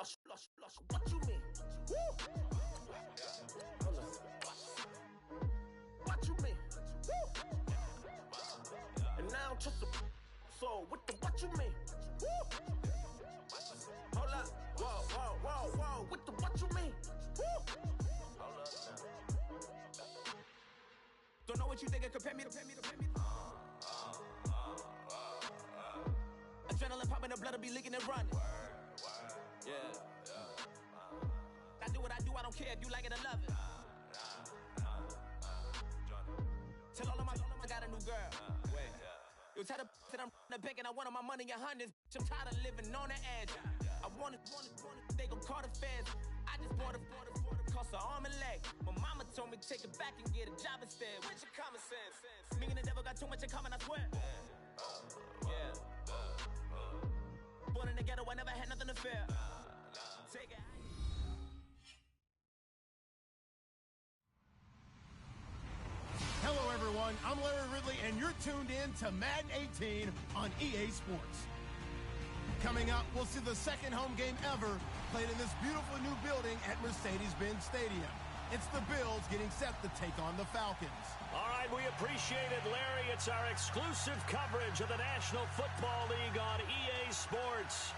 What you mean? Woo! What you mean? Woo! And now I'm just a soul. What you mean? Woo! Hold up. Whoa. What you mean? Woo! Don't know what you think. Compare me to. Adrenaline popping, the blood will be leaking and running. Yeah. I do what I do, I don't care if you like it or love it. Tell all of my I got a new girl. Wait. You tell the I'm the bank and I want all my money in hundreds. I'm tired of living on the edge. I want it, they gon' call the feds. I just bought a cost an arm and leg. My mama told me take it back and get a job instead. Where's your common sense? Me and the devil got too much in common, I swear. Yeah. Born in the ghetto, I never had nothing to fear. Take it. Hello, everyone. I'm Larry Ridley, and you're tuned in to Madden 18 on EA Sports. Coming up, we'll see the second home game ever played in this beautiful new building at Mercedes-Benz Stadium. It's the Bills getting set to take on the Falcons. All right, we appreciate it, Larry. It's our exclusive coverage of the National Football League on EA Sports.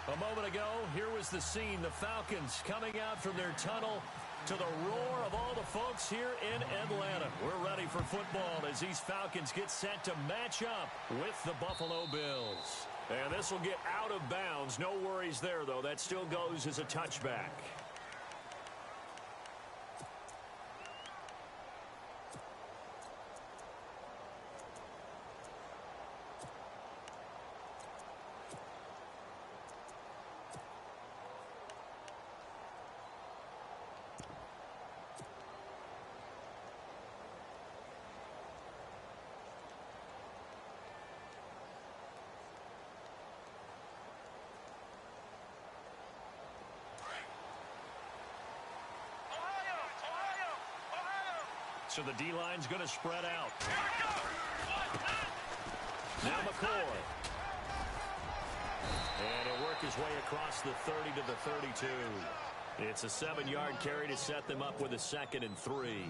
A moment ago, here was the scene. The Falcons coming out from their tunnel to the roar of all the folks here in Atlanta. We're ready for football as these Falcons get set to match up with the Buffalo Bills. And this will get out of bounds. No worries there, though. That still goes as a touchback. So the D-line's going to spread out. Now McCoy. And he'll work his way across the 30 to the 32. It's a 7-yard carry to set them up with a 2nd and 3.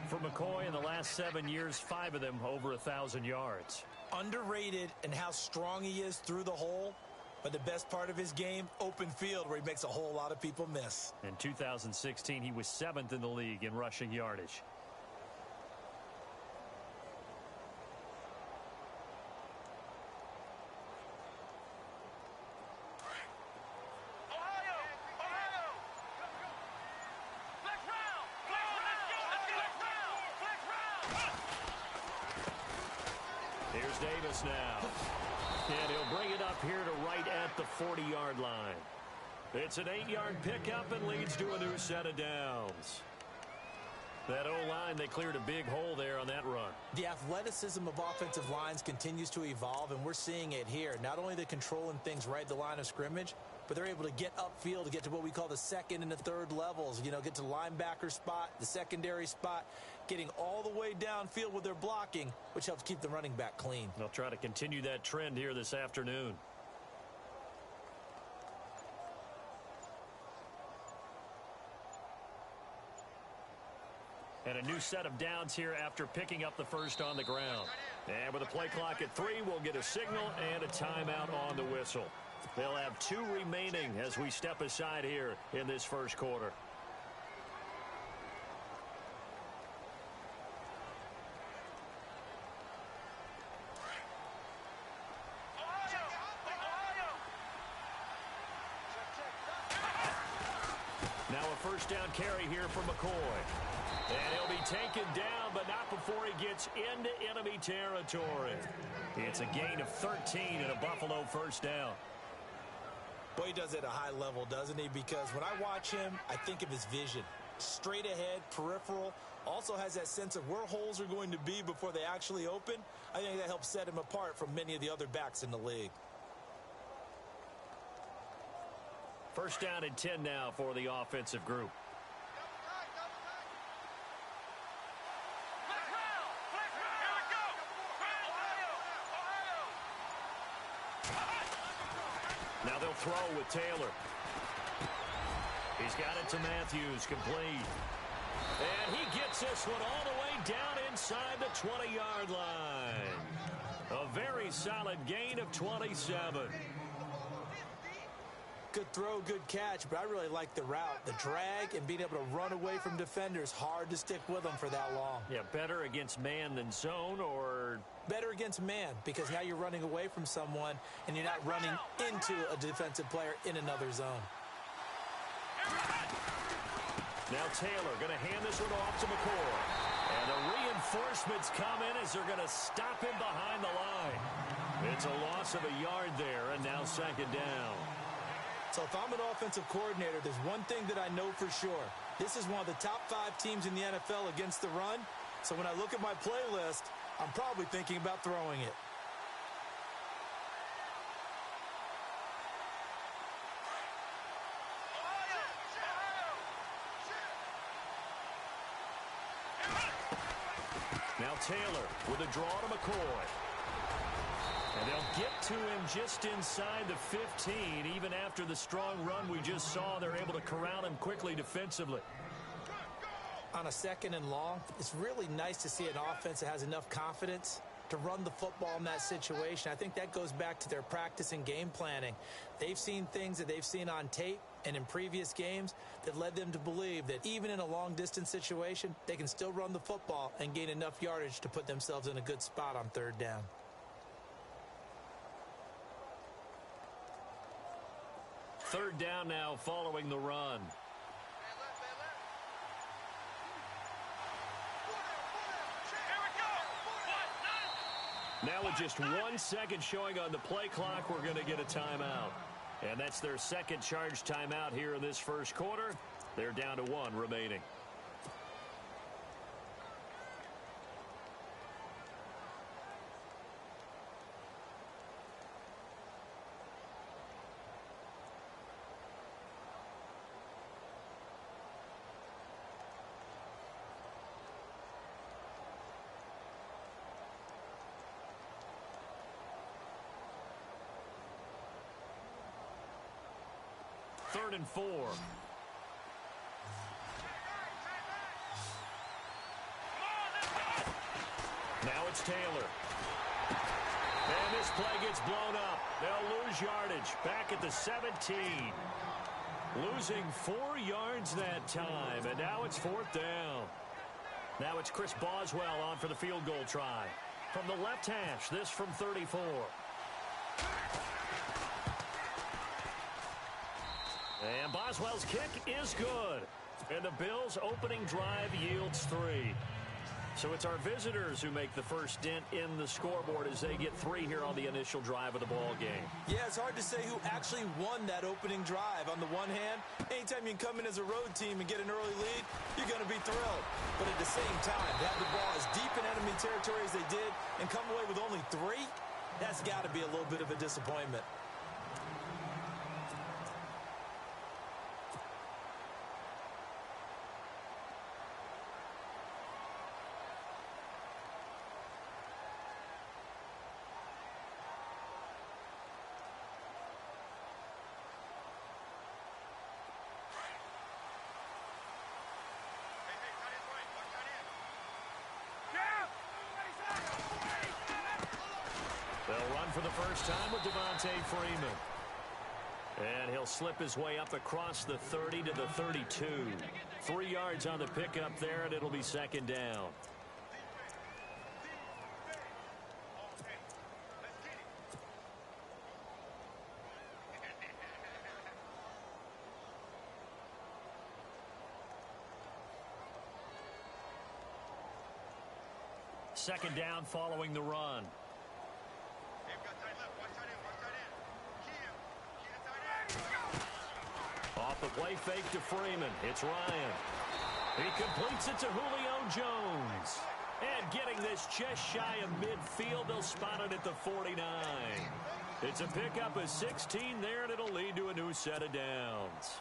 For McCoy, in the last 7 years, 5 of them over 1,000 yards. Underrated in how strong he is through the hole. But the best part of his game, open field, where he makes a whole lot of people miss. In 2016, he was 7th in the league in rushing yardage. Here's Davis now. And he'll bring it up here to right at the 40-yard line. It's an 8-yard pickup and leads to a new set of downs. That O-line, they cleared a big hole there on that run. The athleticism of offensive lines continues to evolve, and we're seeing it here. Not only are they controlling things right at the line of scrimmage, but they're able to get upfield to get to what we call the 2nd and the 3rd levels. You know, get to the linebacker spot, the secondary spot, getting all the way downfield with their blocking, which helps keep the running back clean. They'll try to continue that trend here this afternoon. And a new set of downs here after picking up the first on the ground. And with a play clock at 3, we'll get a signal and a timeout on the whistle. They'll have 2 remaining as we step aside here in this first quarter. Now a first down carry here for McCoy. And he'll be taken down, but not before he gets into enemy territory. It's a gain of 13 and a Buffalo first down. Boy, he does it at a high level, doesn't he? Because when I watch him, I think of his vision. Straight ahead, peripheral. Also has that sense of where holes are going to be before they actually open. I think that helps set him apart from many of the other backs in the league. First down and 10 now for the offensive group. Now they'll throw with Taylor. He's got it to Matthews, complete. And he gets this one all the way down inside the 20-yard line. A very solid gain of 27. Good throw, good catch, but I really like the route. The drag and being able to run away from defenders, hard to stick with them for that long. Yeah, better against man than zone, or? Better against man, because now you're running away from someone and you're not running into a defensive player in another zone. Now Taylor going to hand this one off to McCoy. And the reinforcements come in as they're going to stop him behind the line. It's a loss of a yard there, and now second down. So if I'm an offensive coordinator, there's one thing that I know for sure. This is one of the top 5 teams in the NFL against the run. So when I look at my playlist, I'm probably thinking about throwing it. Now Taylor with a draw to McCoy. And they'll get to him just inside the 15. Even after the strong run we just saw, they're able to corral him quickly defensively. On a second and long, it's really nice to see an offense that has enough confidence to run the football in that situation. I think that goes back to their practice and game planning. They've seen things that they've seen on tape and in previous games that led them to believe that even in a long-distance situation, they can still run the football and gain enough yardage to put themselves in a good spot on third down. Third down now following the run. Now with just 1 second showing on the play clock, we're going to get a timeout. And that's their second charge timeout here in this first quarter. They're down to 1 remaining. Third and 4. Now it's Taylor. And this play gets blown up. They'll lose yardage back at the 17. Losing 4 yards that time. And now it's 4th down. Now it's Chris Boswell on for the field goal try. From the left hash, this from 34. And Boswell's kick is good. And the Bills' opening drive yields 3. So it's our visitors who make the first dent in the scoreboard as they get 3 here on the initial drive of the ball game. Yeah, it's hard to say who actually won that opening drive. On the one hand, anytime you can come in as a road team and get an early lead, you're going to be thrilled. But at the same time, to have the ball as deep in enemy territory as they did and come away with only 3, that's got to be a little bit of a disappointment. They'll run for the first time with Devontae Freeman. And he'll slip his way up across the 30 to the 32. 3 yards on the pickup there, and it'll be second down. Second down following the run. Off the play fake to Freeman. It's Ryan. He completes it to Julio Jones. And getting this just shy of midfield, they'll spot it at the 49. It's a pickup of 16 there, and it'll lead to a new set of downs.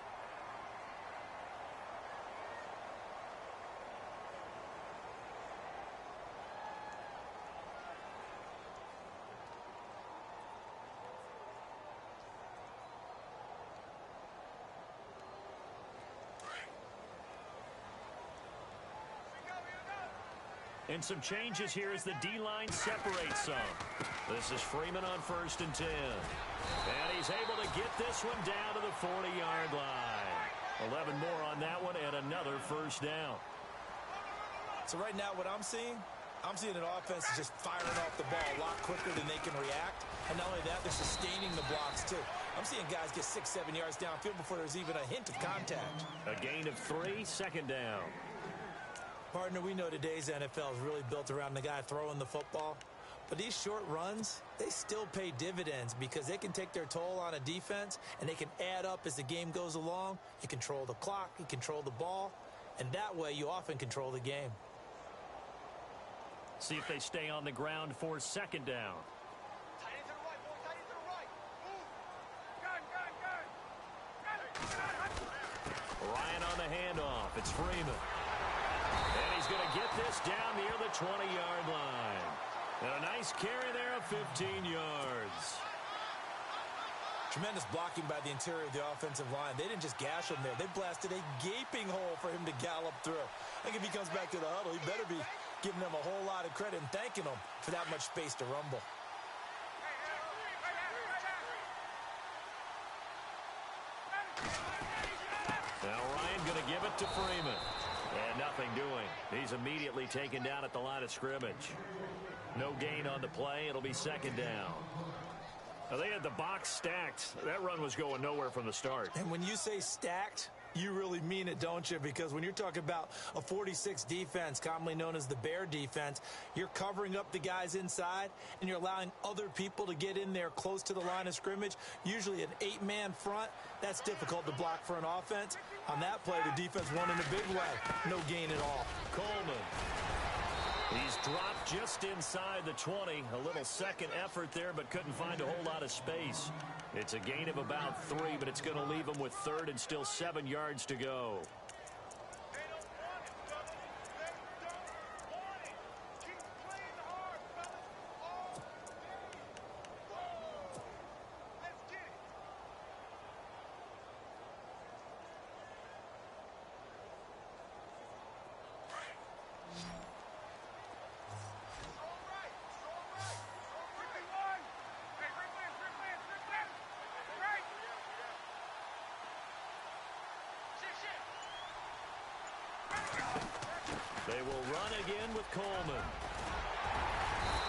And some changes here as the D-line separates some. This is Freeman on 1st and 10. And he's able to get this one down to the 40-yard line. 11 more on that one and another first down. So right now what I'm seeing an offense just firing off the ball a lot quicker than they can react. And not only that, they're sustaining the blocks too. I'm seeing guys get 6-7 yards downfield before there's even a hint of contact. A gain of 3, 2nd down. Partner, we know today's NFL is really built around the guy throwing the football. But these short runs, they still pay dividends because they can take their toll on a defense and they can add up as the game goes along. You control the clock, you control the ball, and that way you often control the game. See if they stay on the ground for 2nd down. Ryan on the handoff. It's Freeman. And he's going to get this down near the 20-yard line. And a nice carry there of 15 yards. Tremendous blocking by the interior of the offensive line. They didn't just gash him there. They blasted a gaping hole for him to gallop through. I think if he comes back to the huddle, he better be giving them a whole lot of credit and thanking them for that much space to rumble. Now Ryan going to give it to Freeman. And nothing doing. He's immediately taken down at the line of scrimmage. No gain on the play. It'll be 2nd down. Now they had the box stacked. That run was going nowhere from the start. And when you say stacked, you really mean it, don't you? Because when you're talking about a 46 defense, commonly known as the bear defense, you're covering up the guys inside, and you're allowing other people to get in there close to the line of scrimmage, usually an 8-man front. That's difficult to block for an offense. On that play, the defense won in a big way. No gain at all. Coleman. He's dropped just inside the 20. A little second effort there, but couldn't find a whole lot of space. It's a gain of about 3, but it's going to leave him with 3rd and still 7 yards to go. They will run again with Coleman.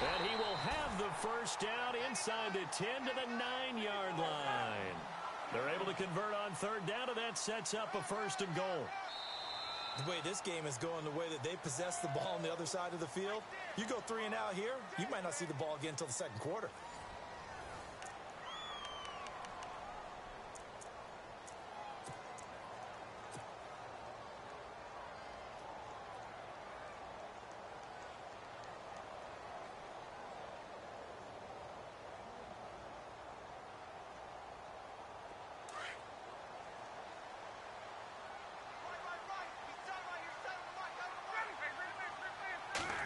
And he will have the first down inside the 10 to the 9-yard line. They're able to convert on 3rd down, and that sets up a 1st and goal. The way this game is going, the way that they possess the ball on the other side of the field, you go 3 and out here, you might not see the ball again until the 2nd quarter.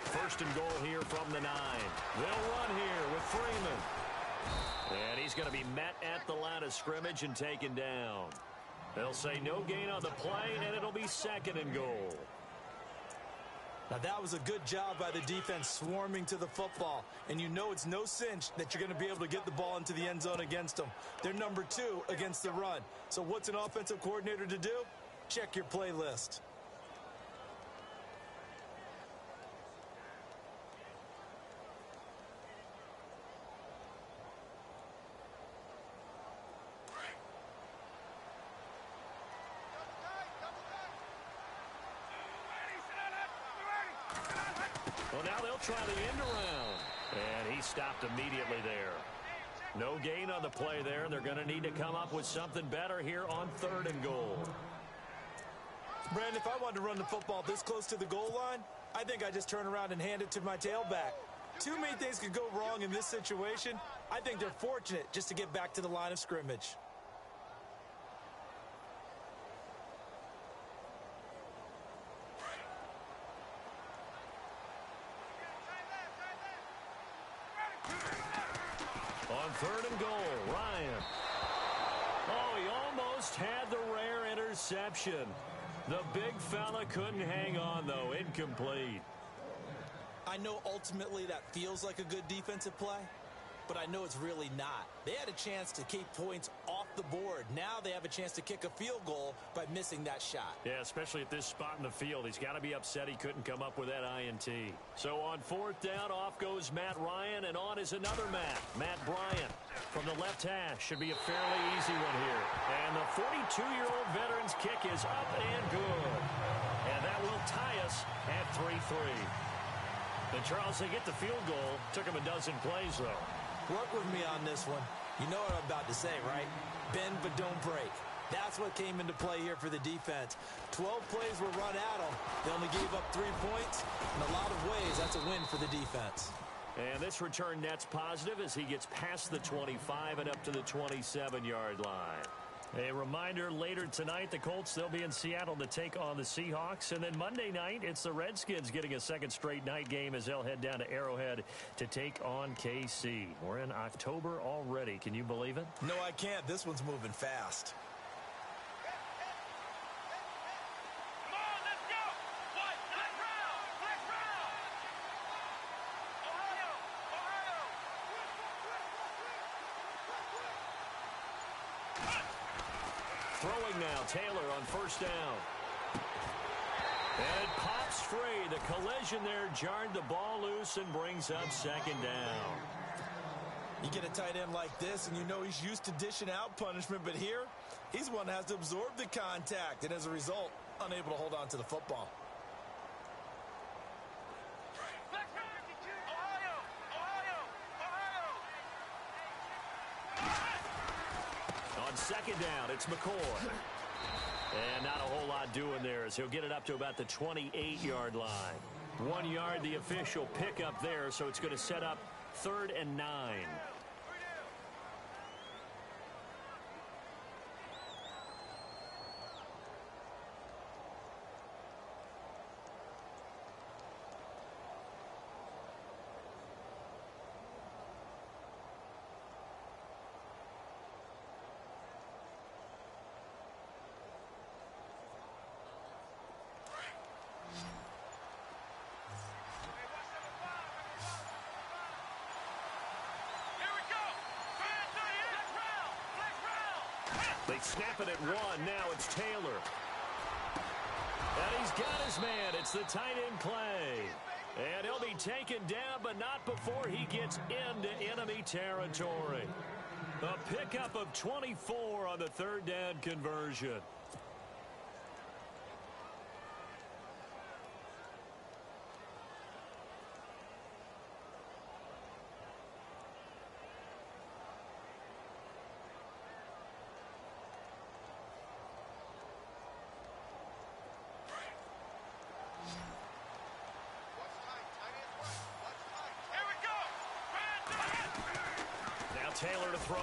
First and goal here from the 9. They'll run here with Freeman. And he's going to be met at the line of scrimmage and taken down. They'll say no gain on the play, and it'll be 2nd and goal. Now that was a good job by the defense swarming to the football. And you know it's no cinch that you're going to be able to get the ball into the end zone against them. They're number 2 against the run. So what's an offensive coordinator to do? Check your playlist. Well, now they'll try the end around. And he stopped immediately there. No gain on the play there. They're going to need to come up with something better here on 3rd and goal. Brandon, if I wanted to run the football this close to the goal line, I think I just turn around and hand it to my tailback. Too many things could go wrong in this situation. I think they're fortunate just to get back to the line of scrimmage. On 3rd and goal, Ryan. Oh, he almost had the rare interception. The big fella couldn't hang on, though. Incomplete. I know ultimately that feels like a good defensive play, but I know it's really not. They had a chance to keep points off the board. Now they have a chance to kick a field goal by missing that shot. Yeah, especially at this spot in the field. He's got to be upset he couldn't come up with that INT. So on fourth down, off goes Matt Ryan, and on is another Matt Bryant. From the left hash, should be a fairly easy one here. And the 42-year-old veteran's kick is up and good. And that will tie us at 3-3. And Charles, they get the field goal. Took him a dozen plays, though. Work with me on this one. You know what I'm about to say, right? Bend but don't break. That's what came into play here for the defense. 12 plays were run at them. They only gave up 3 points. In a lot of ways, that's a win for the defense. And this return net's positive as he gets past the 25 and up to the 27-yard line. A reminder, later tonight, the Colts, they'll be in Seattle to take on the Seahawks. And then Monday night, it's the Redskins getting a second straight night game as they'll head down to Arrowhead to take on KC. We're in October already. Can you believe it? No, I can't. This one's moving fast. Throwing now, Taylor on first down. And it pops free. The collision there jarred the ball loose and brings up second down. You get a tight end like this, and you know he's used to dishing out punishment, but here, he's one that has to absorb the contact, and as a result, unable to hold on to the football. On second down, it's McCoy. And not a whole lot doing there as he'll get it up to about the 28-yard line. 1 yard, the official pickup there, so it's going to set up 3rd and 9. They snap it at 1. Now it's Taylor. And he's got his man. It's the tight end play. And he'll be taken down, but not before he gets into enemy territory. A pickup of 24 on the 3rd down conversion. Taylor to throw.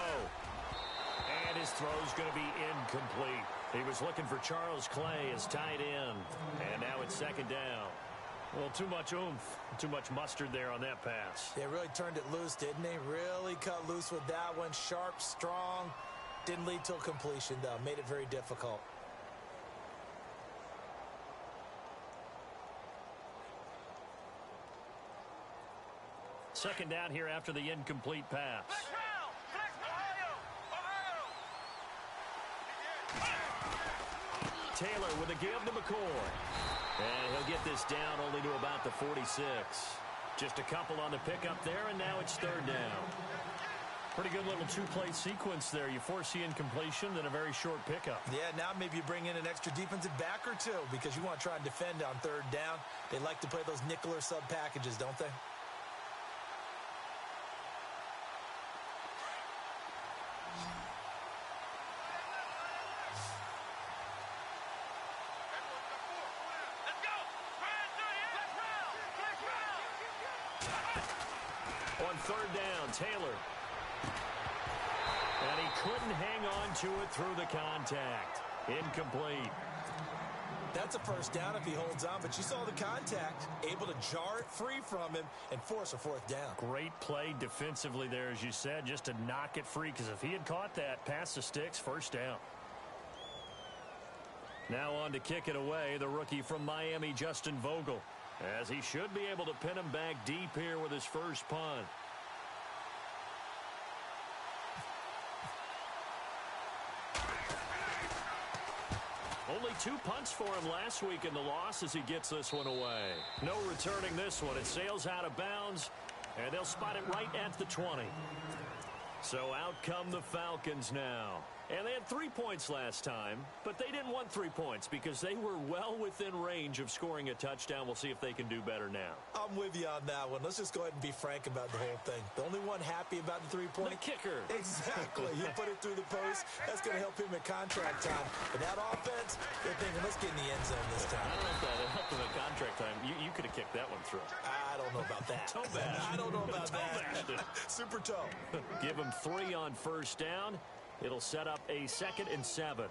And his throw's going to be incomplete. He was looking for Charles Clay as tight end. And now it's second down. Well, too much oomph, too much mustard there on that pass. They really turned it loose, didn't they? Really cut loose with that one. Sharp, strong. Didn't lead to a completion, though. Made it very difficult. Second down here after the incomplete pass. Taylor with a give to McCoy. And he'll get this down only to about the 46. Just a couple on the pickup there, and now it's 3rd down. Pretty good little 2-play sequence there. You force the incompletion, then a very short pickup. Yeah, now maybe you bring in an extra defensive back or two because you want to try and defend on 3rd down. They like to play those nickel or sub packages, don't they? On 3rd down, Taylor. And he couldn't hang on to it through the contact. Incomplete. That's a first down if he holds on, but you saw the contact. Able to jar it free from him and force a 4th down. Great play defensively there, as you said, just to knock it free, because if he had caught that, past the sticks, 1st down. Now on to kick it away, the rookie from Miami, Justin Vogel. as he should be able to pin him back deep here with his first punt. Only 2 punts for him last week in the loss as he gets this one away. No returning this one. It sails out of bounds, and they'll spot it right at the 20. So out come the Falcons now. And they had 3 points last time, but they didn't want 3 points because they were well within range of scoring a touchdown. We'll see if they can do better now. I'm with you on that one. Let's just go ahead and be frank about the whole thing. The only one happy about the 3-point. The kicker. Exactly. You put it through the post. That's going to help him at contract time. But that offense, they're thinking, let's get in the end zone this time. I don't know if that helped him at contract time. You could have kicked that one through. I don't know about that. Toe bash. I don't know about that. Super toe. Give him 3 on first down. It'll set up a 2nd and 7.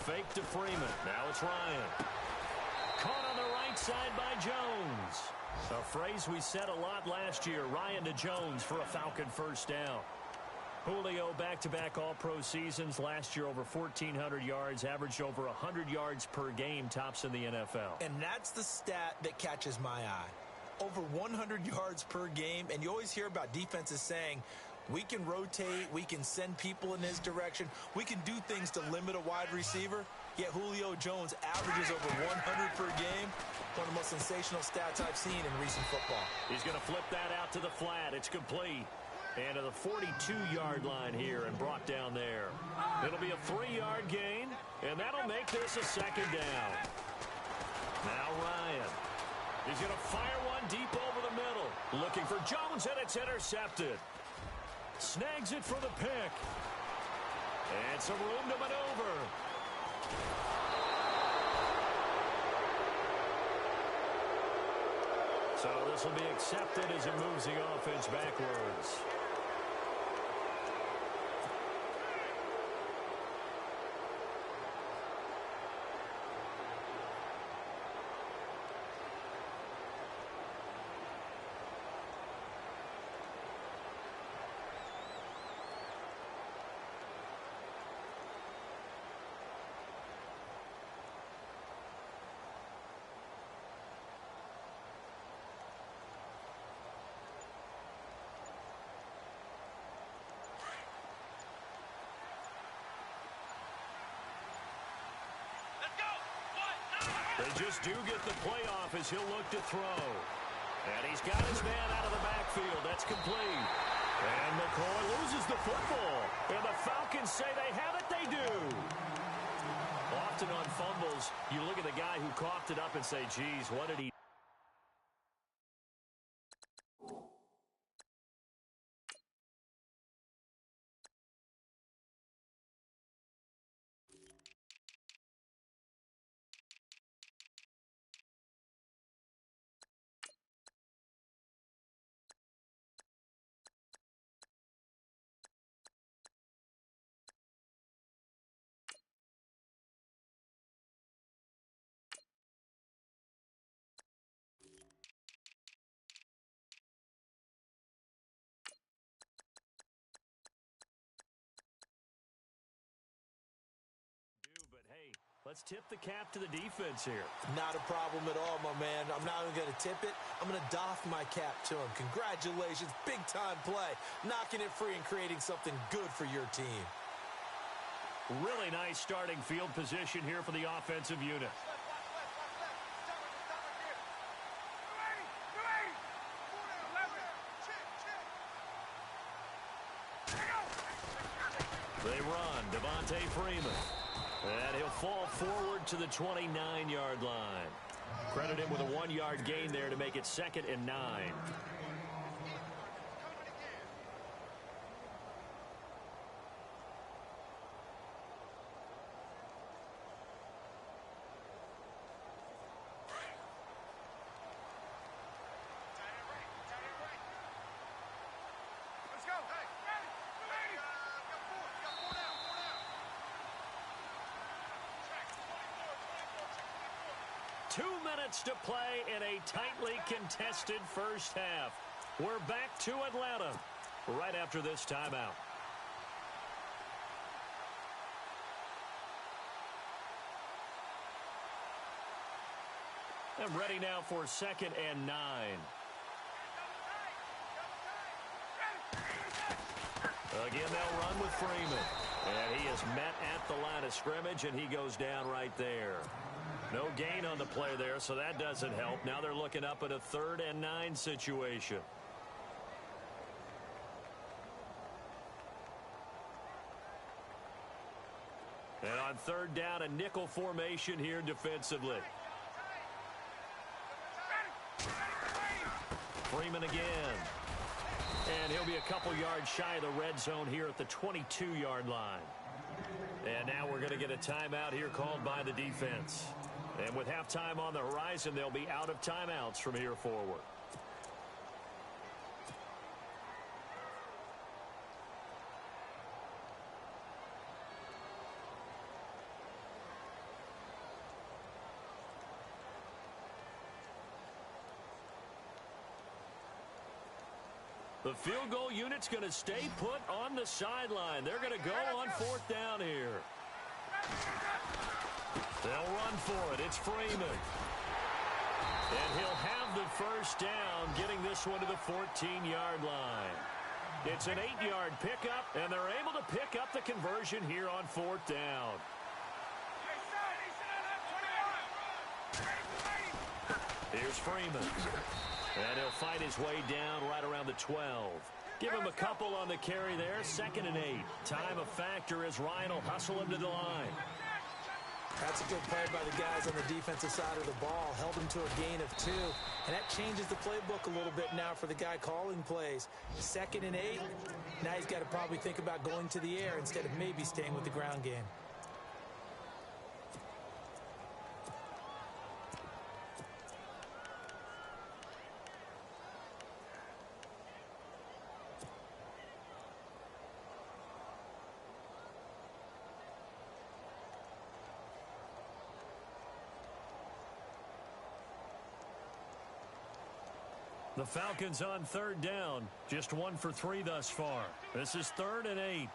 Fake to Freeman. Now it's Ryan. Caught on the right side by Jones. A phrase we said a lot last year. Ryan to Jones for a Falcon first down. Julio back-to-back all-pro seasons. Last year over 1,400 yards. Averaged over 100 yards per game. Tops in the NFL. And that's the stat that catches my eye. Over 100 yards per game. And you always hear about defenses saying, we can rotate, we can send people in his direction, we can do things to limit a wide receiver, yet Julio Jones averages over 100 per game. One of the most sensational stats I've seen in recent football. He's going to flip that out to the flat. It's complete. And to the 42-yard line here and brought down there. It'll be a 3-yard gain, and that'll make this a 2nd down. Now Ryan. He's going to fire one deep over the middle. Looking for Jones, and it's intercepted. Snags it for the pick. And some room to maneuver. So this will be accepted as it moves the offense backwards. They just do get the playoff as he'll look to throw. And he's got his man out of the backfield. That's complete. And McCoy loses the football. And the Falcons say they have it. They do. Often on fumbles, you look at the guy who coughed it up and say, geez, what did he Let's tip the cap to the defense here. Not a problem at all, my man. I'm not even going to tip it. I'm going to doff my cap to him. Congratulations. Big-time play. Knocking it free and creating something good for your team. Really nice starting field position here for the offensive unit. They run. Devontae Freeman. And he'll fall forward to the 29-yard line. Credit him with a 1-yard gain there to make it 2nd and 9. 2 minutes to play in a tightly contested first half. We're back to Atlanta right after this timeout. And ready now for 2nd and 9. Again, they'll run with Freeman. And he is met at the line of scrimmage, and he goes down right there. No gain on the play there, so that doesn't help. Now they're looking up at a 3rd and 9 situation. And on 3rd down, a nickel formation here defensively. Freeman again. And he'll be a couple yards shy of the red zone here at the 22-yard line. And now we're going to get a timeout here called by the defense. And with halftime on the horizon, they'll be out of timeouts from here forward. The field goal unit's going to stay put on the sideline. They're going to go on 4th down here. They'll run for it. It's Freeman. And he'll have the first down, getting this one to the 14-yard line. It's an 8-yard pickup, and they're able to pick up the conversion here on 4th down. Here's Freeman. And he'll fight his way down right around the 12. Give him a couple on the carry there. 2nd and 8. Time a factor as Ryan will hustle him to the line. That's a good play by the guys on the defensive side of the ball. Held him to a gain of 2. And that changes the playbook a little bit now for the guy calling plays. 2nd and 8. Now he's got to probably think about going to the air instead of maybe staying with the ground game. The Falcons on 3rd down. Just 1 for 3 thus far. This is 3rd and 8.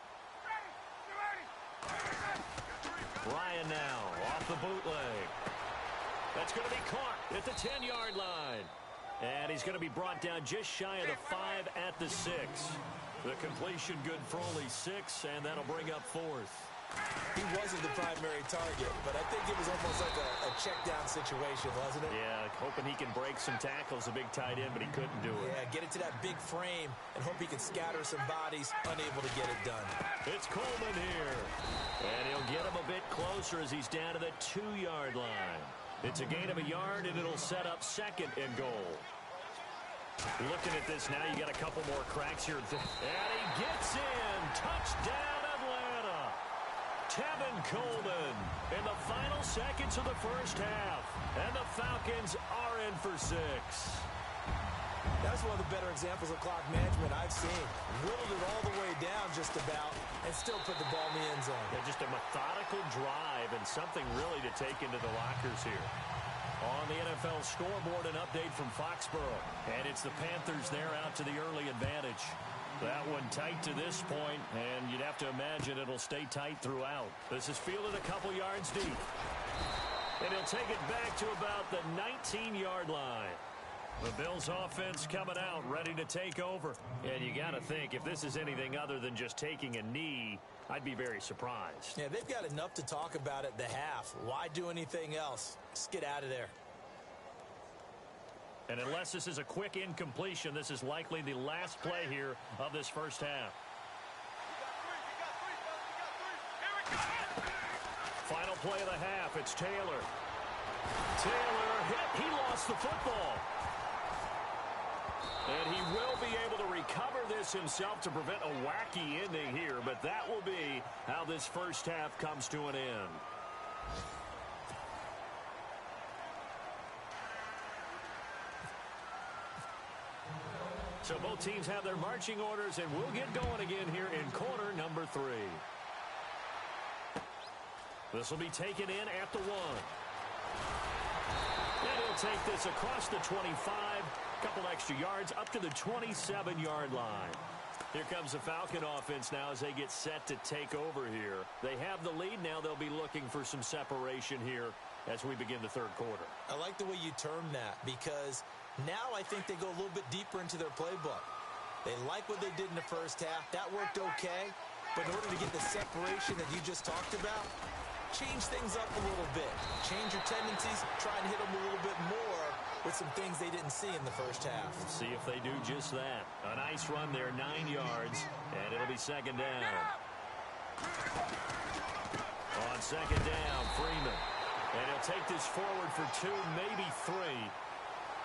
Ryan now off the bootleg. That's going to be caught at the 10-yard line. And he's going to be brought down just shy of the 5 at the 6. The completion good for only 6, and that'll bring up 4th. He wasn't the primary target, but I think it was almost like a check-down situation, wasn't it? Yeah, hoping he can break some tackles, a big tight end, but he couldn't do it. Yeah, get it to that big frame and hope he can scatter some bodies, unable to get it done. It's Coleman here, and he'll get him a bit closer as he's down to the 2-yard line. It's a gain of a yard, and it'll set up 2nd and goal. Looking at this now, you got a couple more cracks here. And he gets in. Touchdown, Atlanta. Tevin Coleman in the final seconds of the first half. And the Falcons are in for 6. That's one of the better examples of clock management I've seen. Whittled it all the way down just about and still put the ball in the end zone. Yeah, just a methodical drive and something really to take into the lockers here. On the NFL scoreboard, an update from Foxborough. And it's the Panthers there out to the early advantage. That one tight to this point, and you'd have to imagine it'll stay tight throughout. This is fielded a couple yards deep. And he'll take it back to about the 19-yard line. The Bills offense coming out, ready to take over. And you got to think, if this is anything other than just taking a knee, I'd be very surprised. Yeah, they've got enough to talk about at the half. Why do anything else? Just get out of there. And unless this is a quick incompletion, this is likely the last play here of this first half. Final play of the half, it's Taylor. Taylor hit, he lost the football. And he will be able to recover this himself to prevent a wacky ending here, but that will be how this first half comes to an end. So both teams have their marching orders, and we'll get going again here in quarter number 3. This will be taken in at the 1. they'll take this across the 25, a couple extra yards, up to the 27-yard line. Here comes the Falcon offense now as they get set to take over here. They have the lead. Now they'll be looking for some separation here as we begin the third quarter. I like the way you term that because now I think they go a little bit deeper into their playbook. They like what they did in the first half. That worked okay. But in order to get the separation that you just talked about, change things up a little bit. Change your tendencies. Try and hit them a little bit more with some things they didn't see in the first half. See if they do just that. A nice run there, 9 yards, and it'll be second down. On second down, Freeman. And he'll take this forward for 2, maybe 3.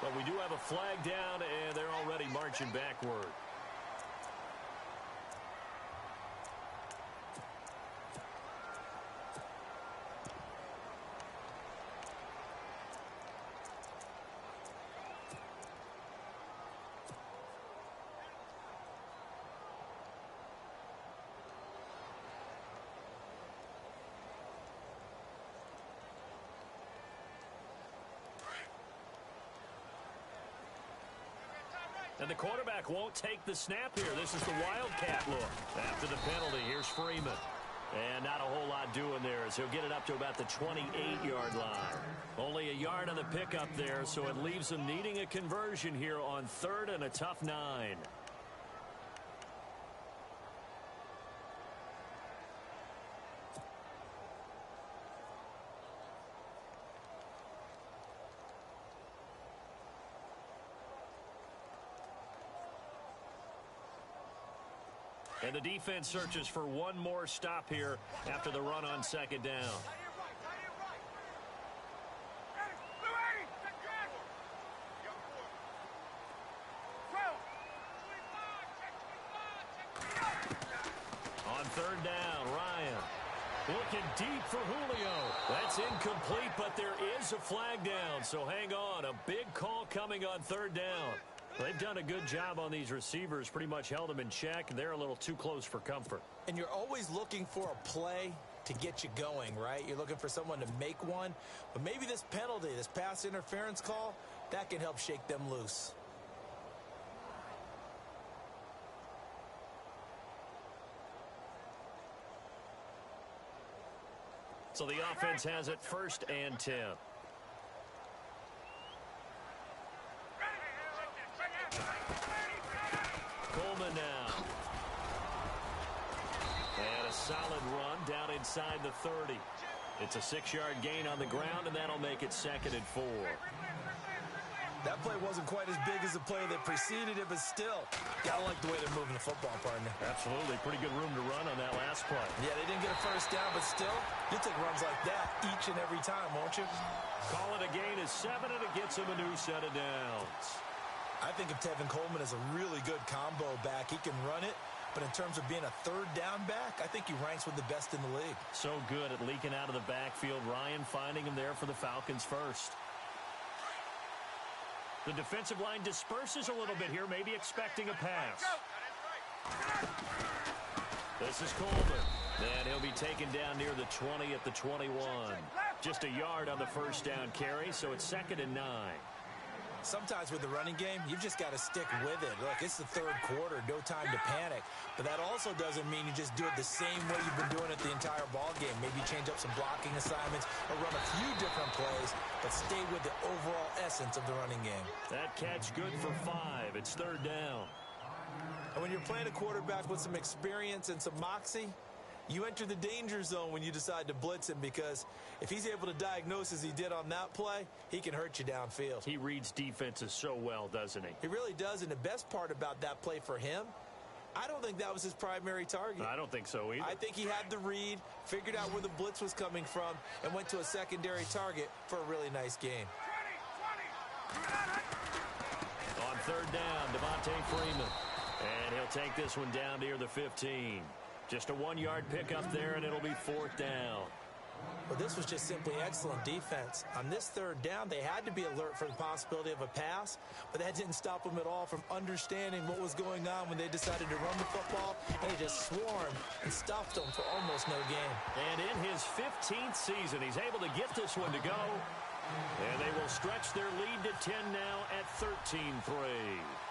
But we do have a flag down, and they're already marching backward. And the quarterback won't take the snap here. This is the Wildcat look. After the penalty, here's Freeman. And not a whole lot doing there as he'll get it up to about the 28-yard line. Only a yard on the pickup there, so it leaves them needing a conversion here on 3rd and a tough 9. And the defense searches for one more stop here after the run on second down. On 3rd down, Ryan looking deep for Julio. That's incomplete, but there is a flag down, so hang on. A big call coming on 3rd down. They've done a good job on these receivers, pretty much held them in check, and they're a little too close for comfort. And you're always looking for a play to get you going, right? You're looking for someone to make one. But maybe this penalty, this pass interference call, that can help shake them loose. So the offense has it 1st and 10. Coleman now. And a solid run down inside the 30. It's a 6-yard gain on the ground, and that'll make it 2nd and 4. That play wasn't quite as big as the play that preceded it, but still, gotta like the way they're moving the football, partner. Absolutely. Pretty good room to run on that last play. Yeah, they didn't get a first down, but still, you'll take runs like that each and every time, won't you? Call it a gain of 7, and it gets him a new set of downs. I think of Tevin Coleman as a really good combo back. He can run it, but in terms of being a 3rd down back, I think he ranks with the best in the league. So good at leaking out of the backfield. Ryan finding him there for the Falcons first. The defensive line disperses a little bit here, maybe expecting a pass. This is Coleman. And he'll be taken down near the 20 at the 21. Just a yard on the first down carry, so it's 2nd and 9. Sometimes with the running game, you've just got to stick with it. Look, it's the 3rd quarter, no time to panic. But that also doesn't mean you just do it the same way you've been doing it the entire ball game. Maybe change up some blocking assignments or run a few different plays, but stay with the overall essence of the running game. That catch good for 5. It's 3rd down. And when you're playing a quarterback with some experience and some moxie, you enter the danger zone when you decide to blitz him, because if he's able to diagnose as he did on that play, he can hurt you downfield. He reads defenses so well, doesn't he? He really does, and the best part about that play for him, I don't think that was his primary target. I don't think so either. I think he had the read, figured out where the blitz was coming from, and went to a secondary target for a really nice gain. On 3rd down, Devontae Freeman. And he'll take this one down near the 15. Just a 1-yard pickup there, and it'll be 4th down. Well, this was just simply excellent defense. On this 3rd down, they had to be alert for the possibility of a pass, but that didn't stop them at all from understanding what was going on when they decided to run the football, and they just swarmed and stuffed them for almost no gain. And in his 15th season, he's able to get this one to go. And they will stretch their lead to 10 now at 13-3.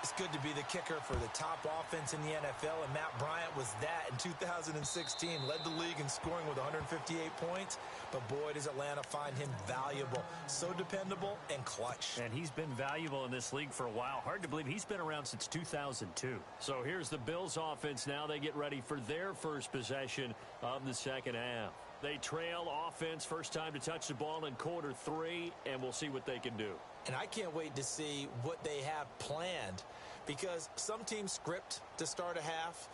It's good to be the kicker for the top offense in the NFL, and Matt Bryant was that in 2016. Led the league in scoring with 158 points, but boy, does Atlanta find him valuable. So dependable and clutch. And he's been valuable in this league for a while. Hard to believe he's been around since 2002. So here's the Bills offense now. They get ready for their first possession of the second half. They trail offense, first time to touch the ball in quarter 3, and we'll see what they can do. And I can't wait to see what they have planned, because some teams script to start a half.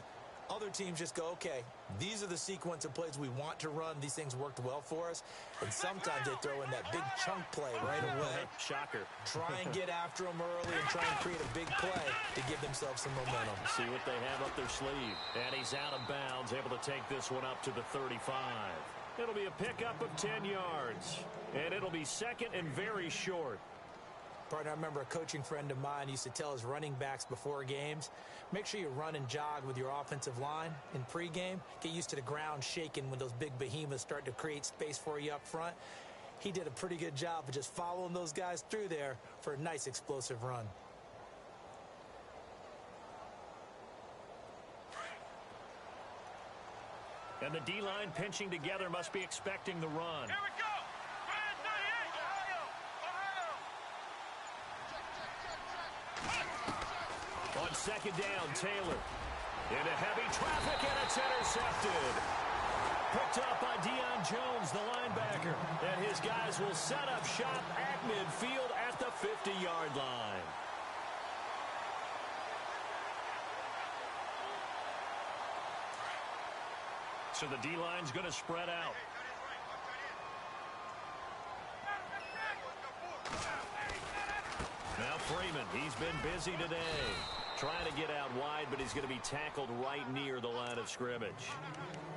Other teams just go, okay, these are the sequence of plays we want to run. These things worked well for us. And sometimes they throw in that big chunk play right away. Shocker. Try and get after them early and try and create a big play to give themselves some momentum. See what they have up their sleeve. And he's out of bounds, able to take this one up to the 35. It'll be a pickup of 10 yards. And it'll be second and very short. Partner, I remember a coaching friend of mine used to tell his running backs before games, make sure you run and jog with your offensive line in pregame. Get used to the ground shaking when those big behemoths start to create space for you up front. He did a pretty good job of just following those guys through there for a nice explosive run. And the D-line pinching together must be expecting the run. Here we go! On second down, Taylor. Into heavy traffic, and it's intercepted. Picked up by Deion Jones, the linebacker. And his guys will set up shop at midfield at the 50-yard line. So the D-line's going to spread out. Now Freeman, he's been busy today. Trying to get out wide, but he's going to be tackled right near the line of scrimmage.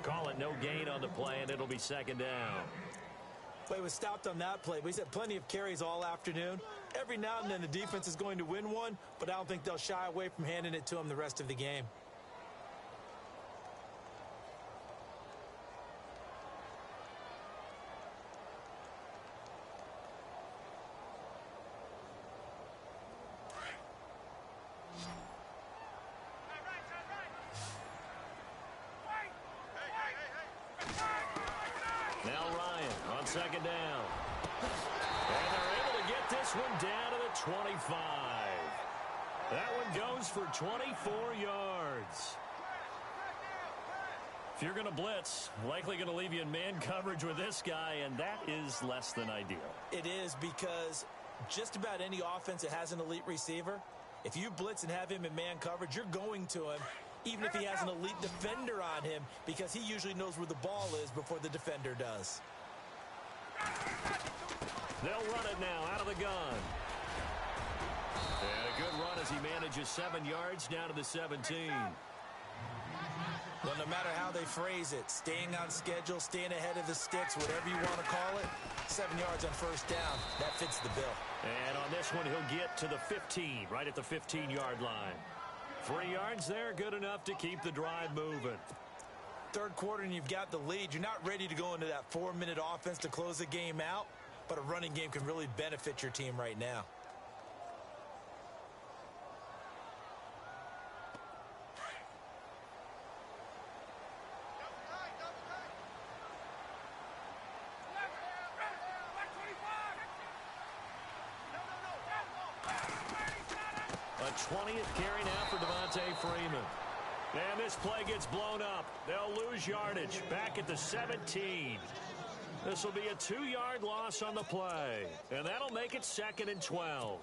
Call it no gain on the play, and it'll be second down. Play was stopped on that play, but he's had plenty of carries all afternoon. Every now and then the defense is going to win one, but I don't think they'll shy away from handing it to him the rest of the game. Second down. And they're able to get this one down to the 25. That one goes for 24 yards. If you're going to blitz, likely going to leave you in man coverage with this guy, and that is less than ideal. It is, because just about any offense that has an elite receiver, if you blitz and have him in man coverage, you're going to him, even if he has an elite defender on him, because he usually knows where the ball is before the defender does. They'll run it now out of the gun. And a good run as he manages 7 yards down to the 17. Well, no matter how they phrase it, staying on schedule, staying ahead of the sticks, whatever you want to call it, 7 yards on first down, that fits the bill. And on this one, he'll get to the 15, right at the 15-yard line. 3 yards there, good enough to keep the drive moving. Third quarter and you've got the lead. You're not ready to go into that 4-minute offense to close the game out, but a running game can really benefit your team right now. A 20th carry now for Devontae Freeman. And this play gets blown up. They'll lose yardage back at the 17. This will be a 2-yard loss on the play. And that'll make it 2nd and 12.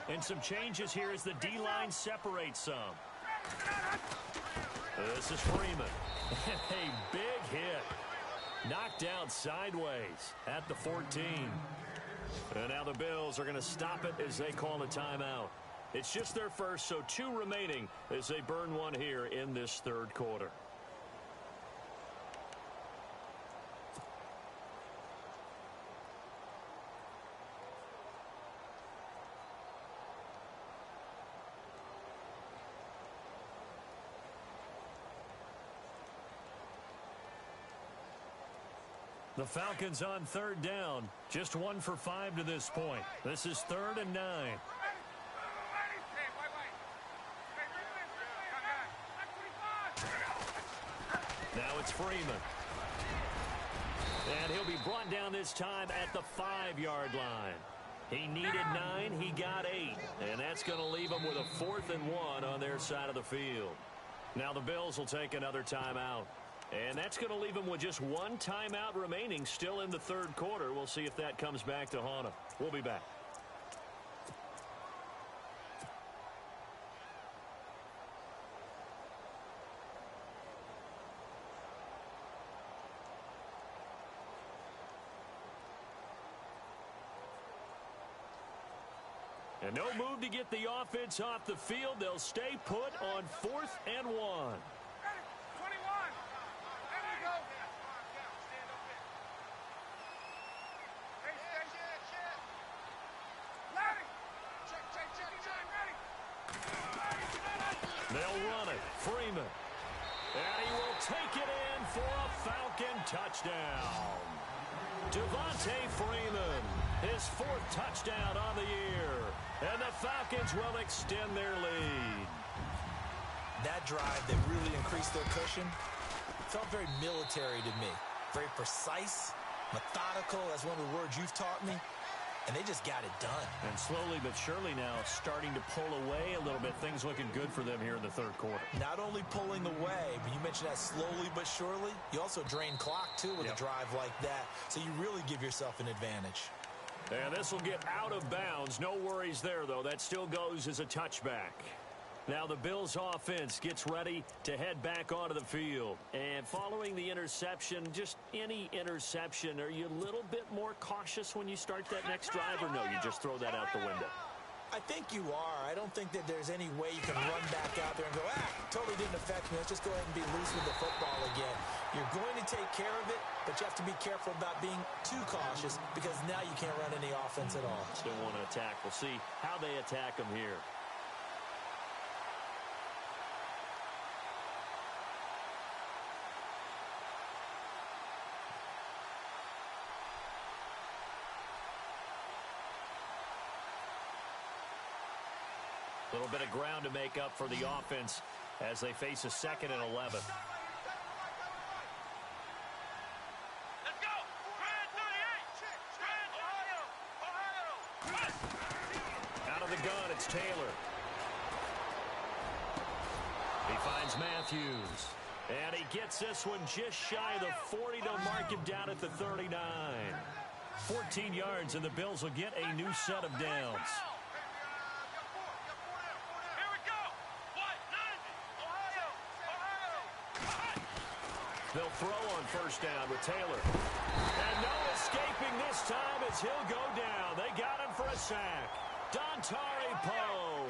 And some changes here as the D-line separates some. This is Freeman. A big hit. Knocked out sideways at the 14. And now the Bills are going to stop it as they call a timeout. It's just their first, so 2 remaining as they burn one here in this third quarter. The Falcons on third down. Just 1 for 5 to this point. This is 3rd and 9. Now it's Freeman. And he'll be brought down this time at the 5-yard line. He needed 9, he got 8. And that's going to leave him with a 4th and 1 on their side of the field. Now the Bills will take another timeout. And that's going to leave him with just 1 timeout remaining still in the 3rd quarter. We'll see if that comes back to haunt him. We'll be back. And no move to get the offense off the field. They'll stay put on 4th and 1. They'll run it. Freeman. And he will take it in for a Falcon touchdown. Devontae Freeman, his 4th touchdown on the year. And the Falcons will extend their lead. That drive that really increased their cushion felt very military to me. Very precise, methodical. That's one of the words you've taught me. And they just got it done. And slowly but surely now starting to pull away a little bit. Things looking good for them here in the 3rd quarter. Not only pulling away, but you mentioned that slowly but surely. You also drain clock, too, with a drive like that. So you really give yourself an advantage. And this will get out of bounds. No worries there, though. That still goes as a touchback. Now the Bills offense gets ready to head back onto the field. And following the interception, just any interception, are you a little bit more cautious when you start that next drive, or no, you just throw that out the window? I think you are. I don't think that there's any way you can run back out there and go, totally didn't affect me. Let's just go ahead and be loose with the football again. You're going to take care of it, but you have to be careful about being too cautious because now you can't run any offense at all. Still want to attack. We'll see how they attack them here. A little bit of ground to make up for the offense as they face a 2nd and 11. Let's go! Out of the gun, it's Taylor. He finds Matthews. And he gets this one just shy of the 40 to mark him down at the 39. 14 yards, and the Bills will get a new set of downs. They'll throw on 1st down with Taylor. And no escaping this time as he'll go down. They got him for a sack. Dontari Poe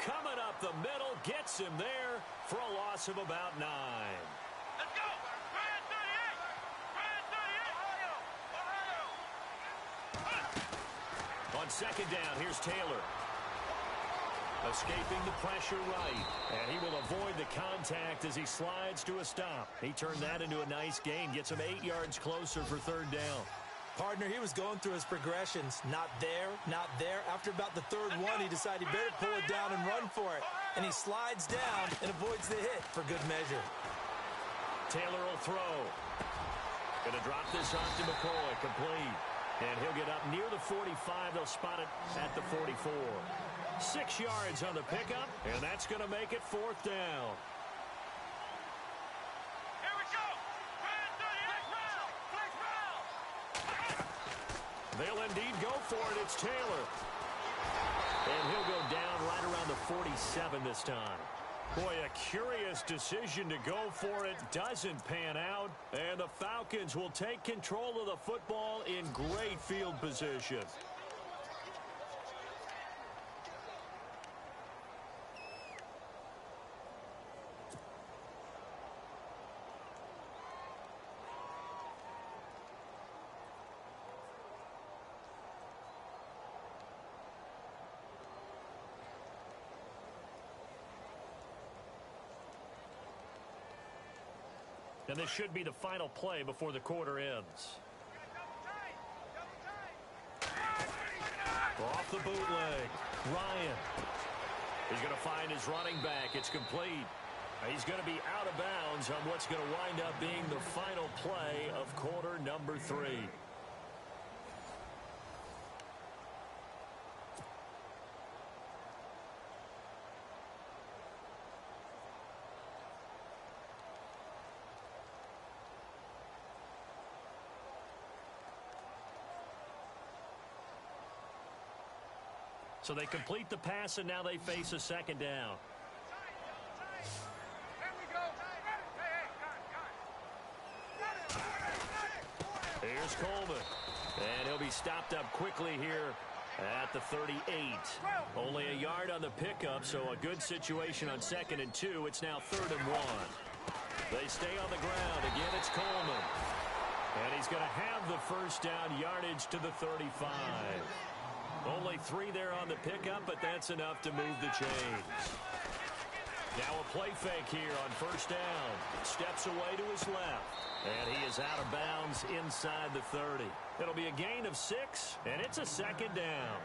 coming up the middle, gets him there for a loss of about 9. Let's go! Brand 38! On 2nd down, here's Taylor. Escaping the pressure right. And he will avoid the contact as he slides to a stop. He turned that into a nice gain. Gets him 8 yards closer for 3rd down. Partner, he was going through his progressions. Not there, not there. After about the 3rd one, he decided he better pull it down and run for it. And he slides down and avoids the hit for good measure. Taylor will throw. Going to drop this off to McCoy. Complete. And he'll get up near the 45. They'll spot it at the 44. 6 yards on the pickup, and that's going to make it 4th down. Here we go! Brand 38! They'll indeed go for it. It's Taylor. And he'll go down right around the 47 this time. Boy, a curious decision to go for it. Doesn't pan out. And the Falcons will take control of the football in great field position. And this should be the final play before the quarter ends. Off the bootleg. Ryan. He's going to find his running back. It's complete. He's going to be out of bounds on what's going to wind up being the final play of quarter number 3. So they complete the pass, and now they face a second down. Here's Coleman. And he'll be stopped up quickly here at the 38. Only a yard on the pickup, so a good situation on 2nd and 2. It's now 3rd and 1. They stay on the ground. Again, it's Coleman. And he's going to have the first down, yardage to the 35. Only 3 there on the pickup, but that's enough to move the chains. Now a play fake here on 1st down. Steps away to his left. And he is out of bounds inside the 30. It'll be a gain of 6, and it's a 2nd down.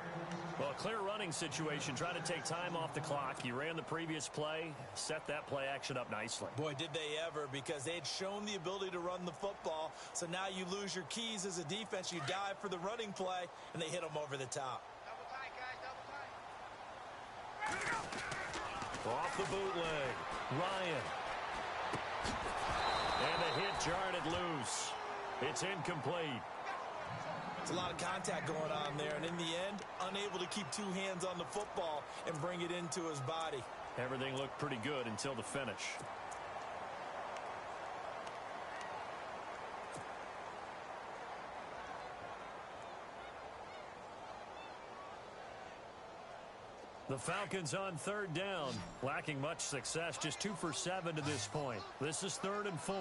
Well, a clear running situation. Trying to take time off the clock. He ran the previous play, set that play action up nicely. Boy, did they ever, because they had shown the ability to run the football. So now you lose your keys as a defense. You dive for the running play, and they hit them over the top. Double tight, guys, double tight. Off the bootleg. Ryan. And the hit jarred it loose. It's incomplete. It's a lot of contact going on there, and in the end, unable to keep 2 hands on the football and bring it into his body. Everything looked pretty good until the finish. The Falcons on 3rd down, lacking much success, just 2 for 7 to this point. This is 3rd and 4.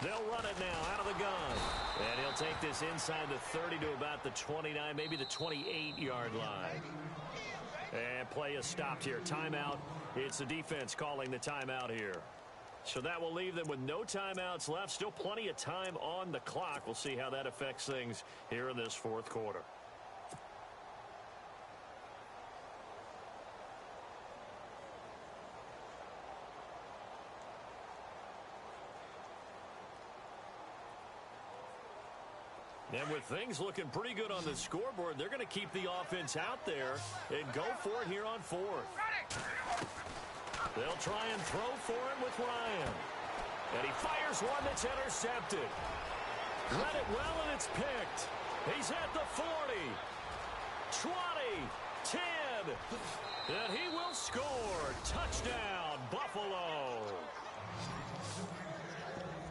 They'll run it now out of the gun. And he'll take this inside the 30 to about the 29, maybe the 28-yard line. And play is stopped here. Timeout. It's the defense calling the timeout here. So that will leave them with no timeouts left. Still plenty of time on the clock. We'll see how that affects things here in this 4th quarter. And with things looking pretty good on the scoreboard, they're going to keep the offense out there and go for it here on 4th. They'll try and throw for it with Ryan. And he fires one that's intercepted. Read it well, and it's picked. He's at the 40, 20, 10, and he will score. Touchdown, Buffalo.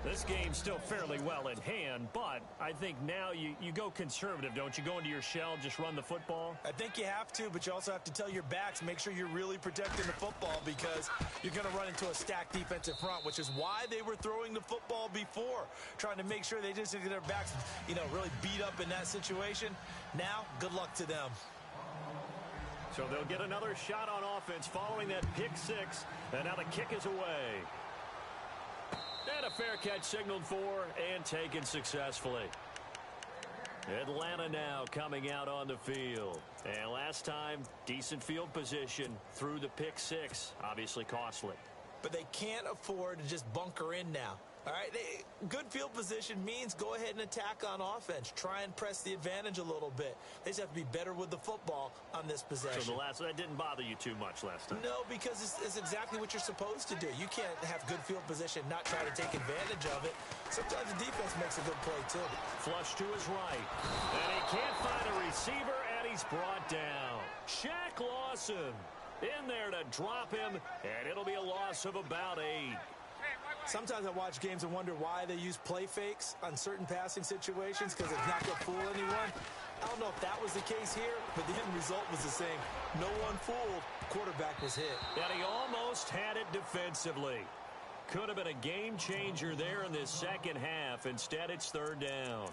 This game's still fairly well in hand, but I think now you go conservative, don't you? Go into your shell, just run the football? I think you have to, but you also have to tell your backs, make sure you're really protecting the football, because you're going to run into a stacked defensive front, which is why they were throwing the football before, trying to make sure they just get their backs, really beat up in that situation. Now, good luck to them. So they'll get another shot on offense following that pick 6, and now the kick is away. And a fair catch signaled for and taken successfully. Atlanta now coming out on the field. And last time, decent field position through the pick 6. Obviously costly. But they can't afford to just bunker in now. All right, good field position means go ahead and attack on offense. Try and press the advantage a little bit. They just have to be better with the football on this possession. So that didn't bother you too much last time? No, because it's exactly what you're supposed to do. You can't have good field position, not try to take advantage of it. Sometimes the defense makes a good play, too. Flush to his right. And he can't find a receiver, and he's brought down. Shaq Lawson in there to drop him, and it'll be a loss of about 8. Sometimes I watch games and wonder why they use play fakes on certain passing situations, because it's not going to fool anyone. I don't know if that was the case here, but the end result was the same. No one fooled. Quarterback was hit. And he almost had it defensively. Could have been a game changer there in this second half. Instead, it's 3rd down.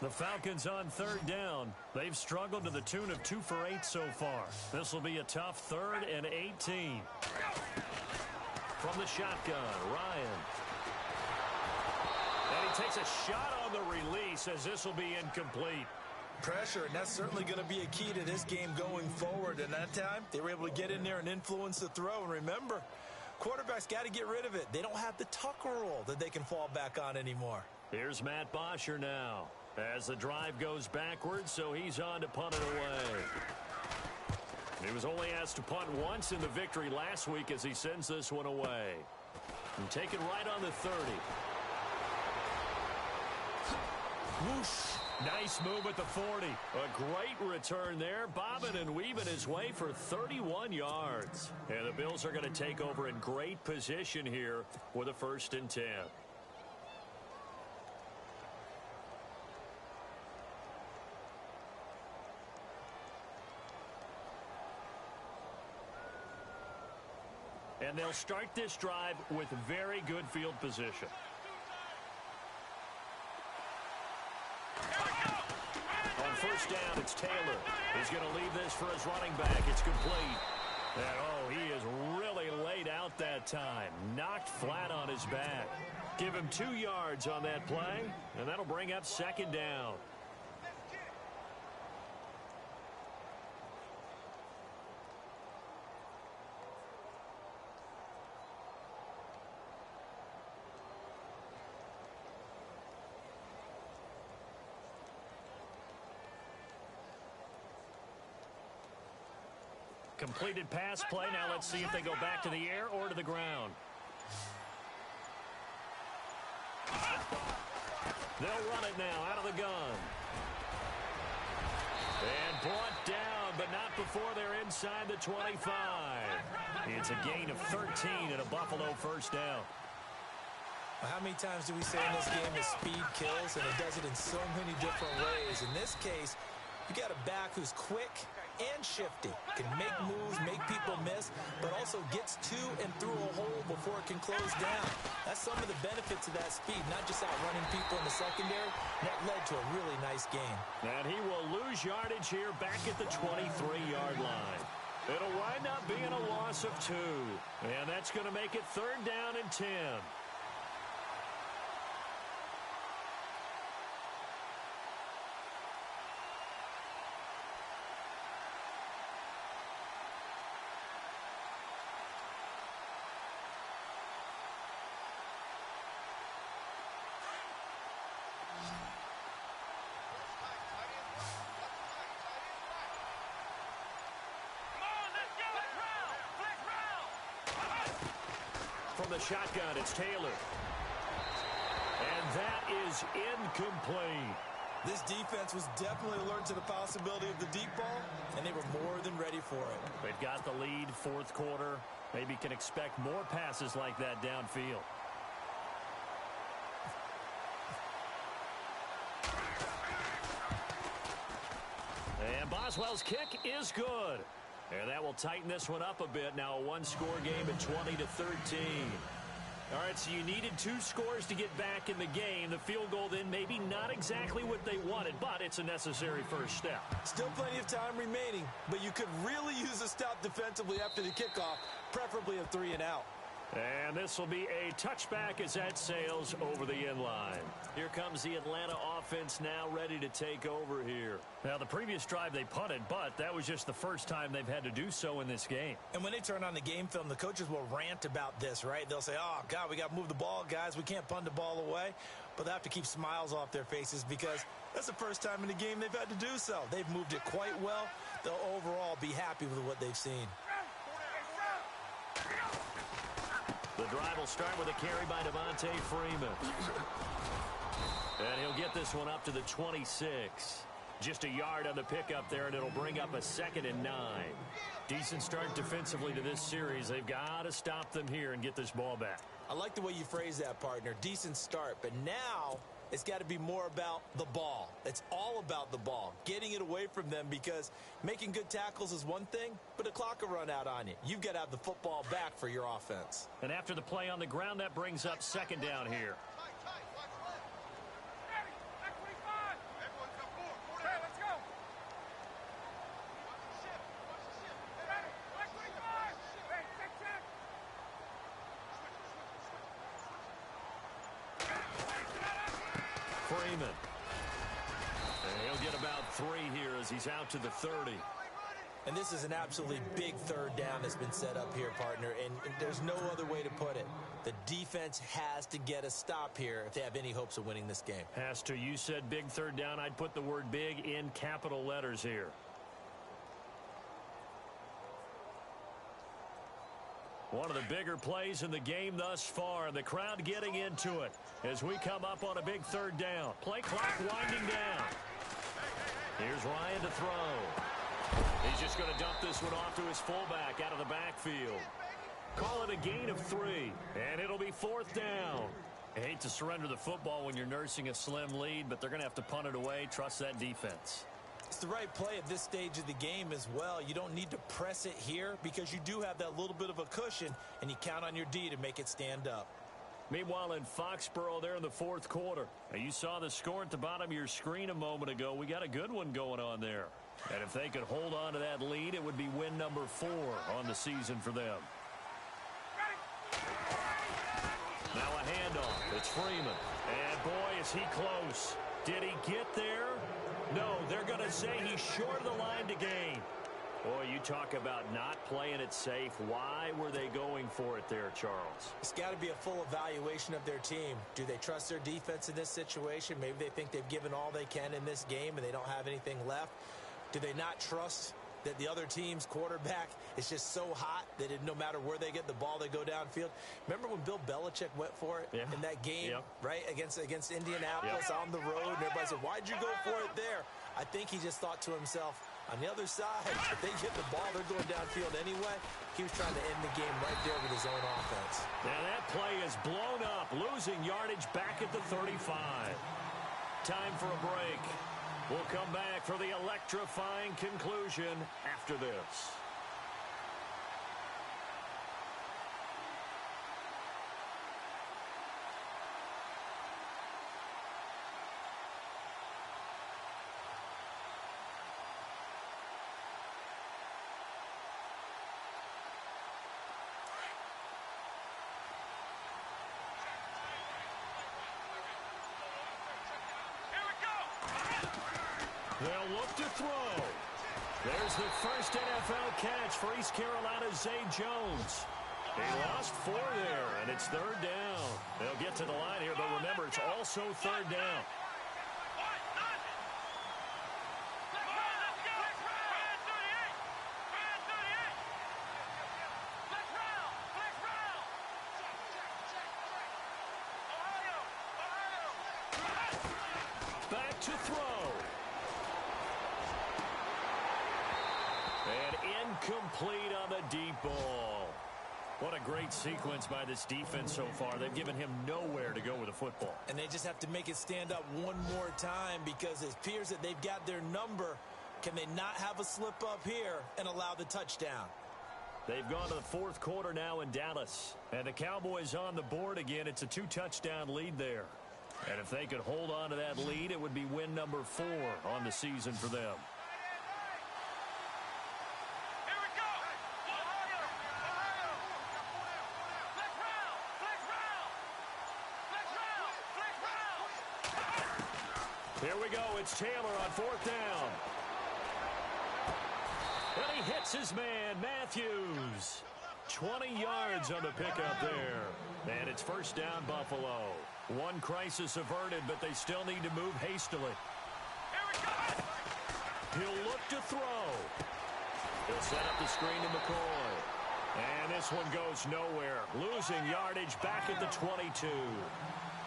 The Falcons on third down. They've struggled to the tune of 2 for 8 so far. This will be a tough 3rd and 18. From the shotgun, Ryan. And he takes a shot on the release as this will be incomplete. Pressure, and that's certainly going to be a key to this game going forward. And that time, they were able to get in there and influence the throw. And remember, quarterbacks got to get rid of it. They don't have the Tucker rule that they can fall back on anymore. Here's Matt Bosher now as the drive goes backwards, so he's on to punt it away. He was only asked to punt once in the victory last week as he sends this one away. And take it right on the 30. Whoosh. Nice move at the 40. A great return there, bobbing and weaving his way for 31 yards. And the Bills are going to take over in great position here with a 1st and 10. And they'll start this drive with very good field position. On 1st down, it's Taylor. He's going to leave this for his running back. It's complete. And, oh, he is really laid out that time. Knocked flat on his back. Give him 2 yards on that play, and that'll bring up 2nd down. Completed pass play. Now let's see if they go back to the air or to the ground. They'll run it now out of the gun. And brought down, but not before they're inside the 25. It's a gain of 13 and a Buffalo 1st down. How many times do we say in this game that speed kills, and it does it in so many different ways? In this case, you got a back who's quick and shifty, can make moves, make people miss, but also gets to and through a hole before it can close down. That's some of the benefits of that speed, not just outrunning people in the secondary. That led to a really nice game. And he will lose yardage here back at the 23-yard line. It'll wind up being a loss of 2. And that's going to make it 3rd down and 10. From the shotgun, it's Taylor. And that is incomplete. This defense was definitely alert to the possibility of the deep ball, and they were more than ready for it. They've got the lead, 4th quarter. Maybe can expect more passes like that downfield. And Boswell's kick is good. And that will tighten this one up a bit. Now a 1-score game at 20-13. All right, so you needed 2 scores to get back in the game. The field goal then maybe not exactly what they wanted, but it's a necessary first step. Still plenty of time remaining, but you could really use a stop defensively after the kickoff, preferably a 3 and out. And this will be a touchback as that sails over the end line. Here comes the Atlanta offense now ready to take over here. Now, the previous drive they punted, but that was just the first time they've had to do so in this game. And when they turn on the game film, the coaches will rant about this, right? They'll say, oh, God, we got to move the ball, guys. We can't punt the ball away. But they have to keep smiles off their faces because that's the first time in the game they've had to do so. They've moved it quite well. They'll overall be happy with what they've seen. The drive will start with a carry by Devontae Freeman. And he'll get this one up to the 26. Just a yard on the pickup there, and it'll bring up a 2nd and 9. Decent start defensively to this series. They've got to stop them here and get this ball back. I like the way you phrase that, partner. Decent start, but now it's got to be more about the ball. It's all about the ball, getting it away from them, because making good tackles is one thing, but the clock will run out on you. You've got to have the football back for your offense. And after the play on the ground, that brings up 2nd down here. Freeman. And he'll get about 3 here as he's out to the 30. And this is an absolutely big third down that's been set up here, partner, and there's no other way to put it. The defense has to get a stop here if they have any hopes of winning this game. Has to. You said big third down. I'd put the word big in capital letters here. One of the bigger plays in the game thus far. The crowd getting into it as we come up on a big third down. Play clock winding down. Here's Ryan to throw. He's just going to dump this one off to his fullback out of the backfield. Call it a gain of 3, and it'll be 4th down. I hate to surrender the football when you're nursing a slim lead, but they're going to have to punt it away. Trust that defense. It's the right play at this stage of the game as well. You don't need to press it here because you do have that little bit of a cushion, and you count on your D to make it stand up. Meanwhile, in Foxborough there in the 4th quarter, you saw the score at the bottom of your screen a moment ago. We got a good one going on there. And if they could hold on to that lead, it would be win number 4 on the season for them. Now a handoff. It's Freeman. And boy, is he close. Did he get there? No, they're going to say he's short of the line to gain. Boy, you talk about not playing it safe. Why were they going for it there, Charles? It's got to be a full evaluation of their team. Do they trust their defense in this situation? Maybe they think they've given all they can in this game and they don't have anything left. Do they not trust that the other team's quarterback is just so hot that no matter where they get the ball, they go downfield? Remember when Bill Belichick went for it in that game, right, against Indianapolis on the road, and everybody said, why'd you go for it there? I think he just thought to himself, on the other side, if they get the ball, they're going downfield anyway. He was trying to end the game right there with his own offense. Now that play is blown up, losing yardage back at the 35. Time for a break. We'll come back for the electrifying conclusion after this. They'll look to throw. There's the first NFL catch for East Carolina's Zay Jones. He lost 4 there, and it's 3rd down. They'll get to the line here, but remember, it's also 3rd down. Back to throw. And incomplete on the deep ball. What a great sequence by this defense so far. They've given him nowhere to go with the football. And they just have to make it stand up one more time because it appears that they've got their number. Can they not have a slip up here and allow the touchdown? They've gone to the 4th quarter now in Dallas. And the Cowboys on the board again. It's a 2-touchdown lead there. And if they could hold on to that lead, it would be win number 4 on the season for them. Here we go. It's Taylor on 4th down. And he hits his man, Matthews. 20 yards on the pickup there. And it's 1st down, Buffalo. One crisis averted, but they still need to move hastily. He'll look to throw. He'll set up the screen to McCoy. And this one goes nowhere. Losing yardage back at the 22.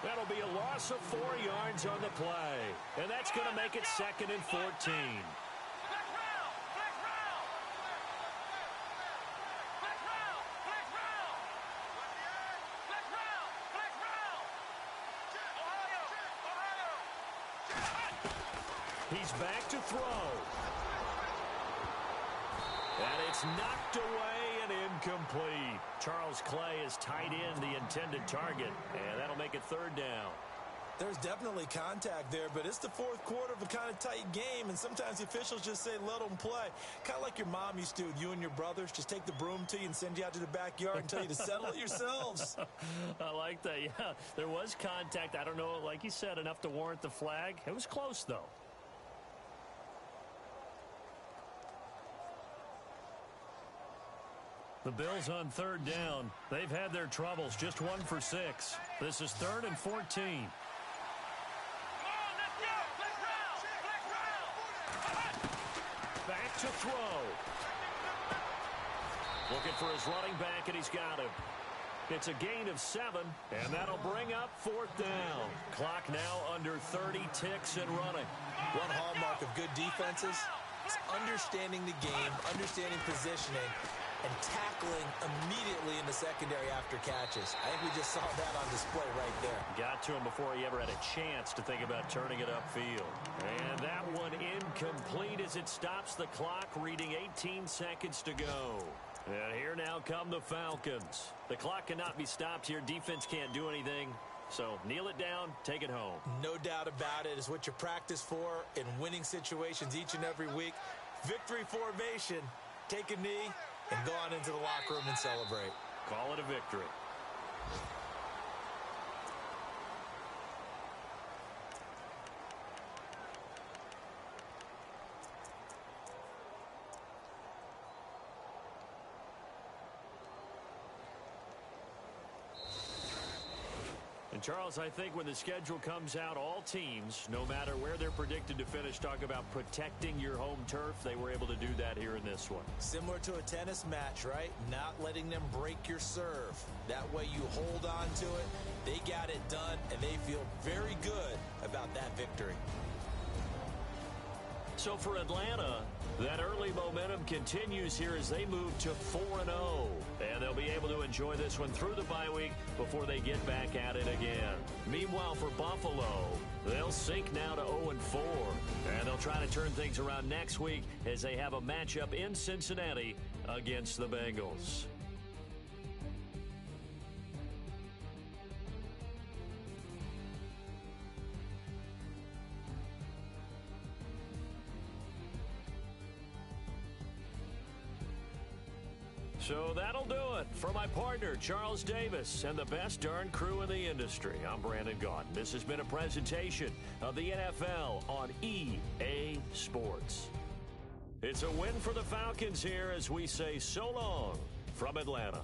That'll be a loss of 4 yards on the play. And that's going to make it 2nd and 14. He's back to throw. And it's knocked away and incomplete. Charles Clay has tied in the intended target, and that'll make it 3rd down. There's definitely contact there, but it's the fourth quarter of a kind of tight game, and sometimes the officials just say, let them play. Kind of like your mom used to with you and your brothers. Just take the broom to you and send you out to the backyard and tell you to settle it yourselves. I like that, yeah. There was contact. I don't know, like you said, enough to warrant the flag. It was close, though. The Bills on third down. They've had their troubles, just 1 for 6. This is 3rd and 14. Back to throw. Looking for his running back, and he's got him. It's a gain of 7, and that'll bring up 4th down. Clock now under 30 ticks and running. One hallmark of good defenses is understanding the game, understanding positioning, and tackling immediately in the secondary after catches. I think we just saw that on display right there. Got to him before he ever had a chance to think about turning it upfield. And that one incomplete as it stops the clock, reading 18 seconds to go. And here now come the Falcons. The clock cannot be stopped here. Defense can't do anything. So kneel it down, take it home. No doubt about it. It's what you practice for in winning situations each and every week. Victory formation. Take a knee and go on into the locker room and celebrate. Call it a victory. And Charles, I think when the schedule comes out, all teams, no matter where they're predicted to finish, talk about protecting your home turf. They were able to do that here in this one. Similar to a tennis match, right? Not letting them break your serve. That way you hold on to it. They got it done, and they feel very good about that victory. So for Atlanta, that early momentum continues here as they move to 4-0. And they'll be able to enjoy this one through the bye week before they get back at it again. Meanwhile, for Buffalo, they'll sink now to 0-4. And they'll try to turn things around next week as they have a matchup in Cincinnati against the Bengals. So that'll do it. For my partner, Charles Davis, and the best darn crew in the industry, I'm Brandon Gaudin. This has been a presentation of the NFL on EA Sports. It's a win for the Falcons here as we say so long from Atlanta.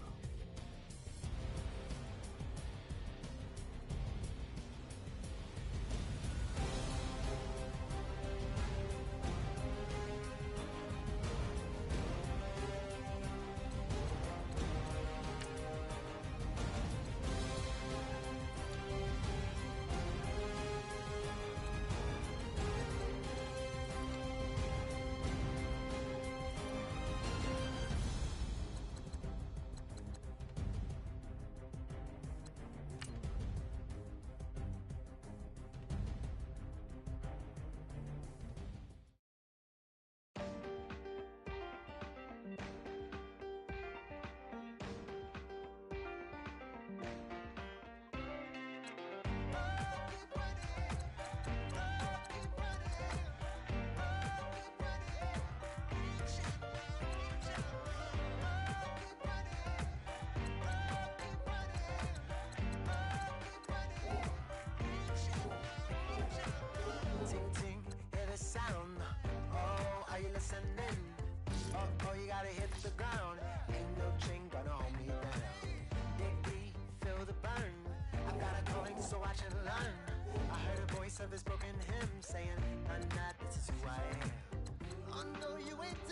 Of his broken hymn saying, "None that this is who I am." I know you ain't